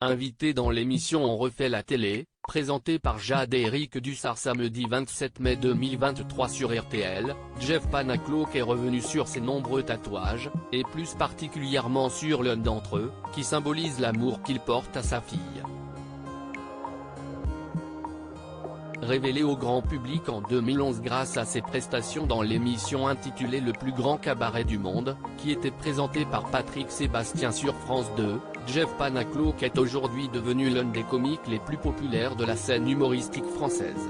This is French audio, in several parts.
Invité dans l'émission On refait la télé, présentée par Jade et Eric Dussart samedi 27 mai 2023 sur RTL, Jeff Panaclock est revenu sur ses nombreux tatouages, et plus particulièrement sur l'un d'entre eux, qui symbolise l'amour qu'il porte à sa fille. Révélé au grand public en 2011 grâce à ses prestations dans l'émission intitulée Le plus grand cabaret du monde, qui était présentée par Patrick Sébastien sur France 2, Jeff Panaclock est aujourd'hui devenu l'un des comiques les plus populaires de la scène humoristique française.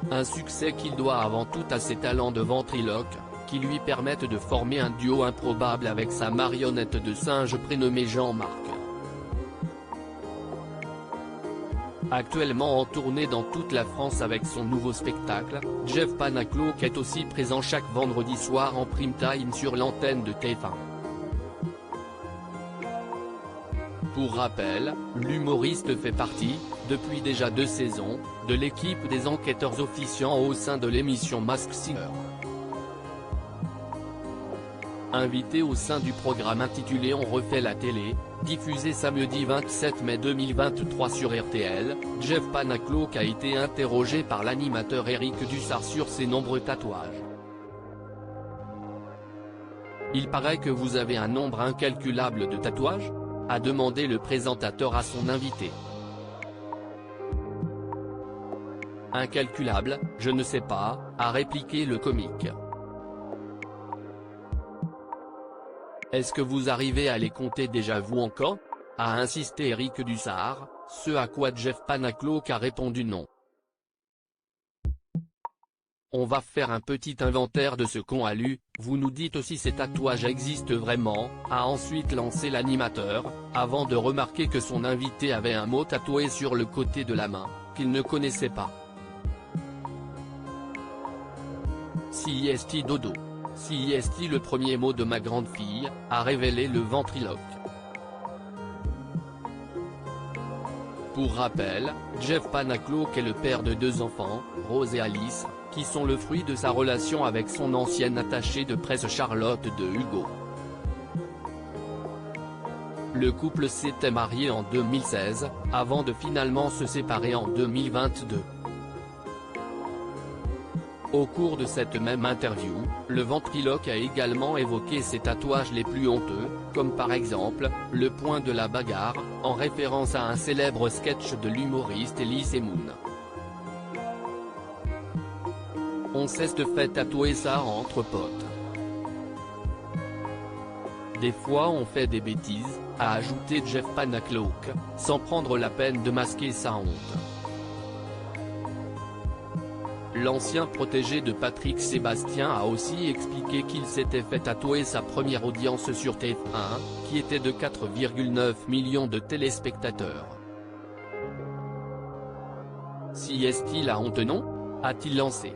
Un succès qu'il doit avant tout à ses talents de ventriloque, qui lui permettent de former un duo improbable avec sa marionnette de singe prénommée Jean-Marc. Actuellement en tournée dans toute la France avec son nouveau spectacle, Jeff Panaclock est aussi présent chaque vendredi soir en prime time sur l'antenne de TF1. Pour rappel, l'humoriste fait partie, depuis déjà 2 saisons, de l'équipe des enquêteurs officiants au sein de l'émission Masked Singer. Invité au sein du programme intitulé On refait la télé, diffusé samedi 27 mai 2023 sur RTL, Jeff Panaclock a été interrogé par l'animateur Eric Dussart sur ses nombreux tatouages. Il paraît que vous avez un nombre incalculable de tatouages ? A demandé le présentateur à son invité. Incalculable, je ne sais pas, a répliqué le comique. Est-ce que vous arrivez à les compter déjà vous encore ? A insisté Eric Dussart, ce à quoi Jeff Panaclock a répondu non. On va faire un petit inventaire de ce qu'on a lu, vous nous dites aussi ces tatouages existent vraiment, a ensuite lancé l'animateur, avant de remarquer que son invité avait un mot tatoué sur le côté de la main, qu'il ne connaissait pas. CIST dodo. CIST le premier mot de ma grande fille, a révélé le ventriloque. Pour rappel, Jeff Panaclock est le père de 2 enfants, Rose et Alice, qui sont le fruit de sa relation avec son ancienne attachée de presse Charlotte de Hugo. Le couple s'était marié en 2016, avant de finalement se séparer en 2022. Au cours de cette même interview, le ventriloque a également évoqué ses tatouages les plus honteux, comme par exemple, le point de la bagarre, en référence à un célèbre sketch de l'humoriste Elie Semoun. On s'est fait tatouer ça entre potes. Des fois on fait des bêtises, a ajouté Jeff Panaclock, sans prendre la peine de masquer sa honte. L'ancien protégé de Patrick Sébastien a aussi expliqué qu'il s'était fait tatouer sa première audience sur TF1, qui était de 4,9 millions de téléspectateurs. Si est-il la honte non ? A-t-il lancé.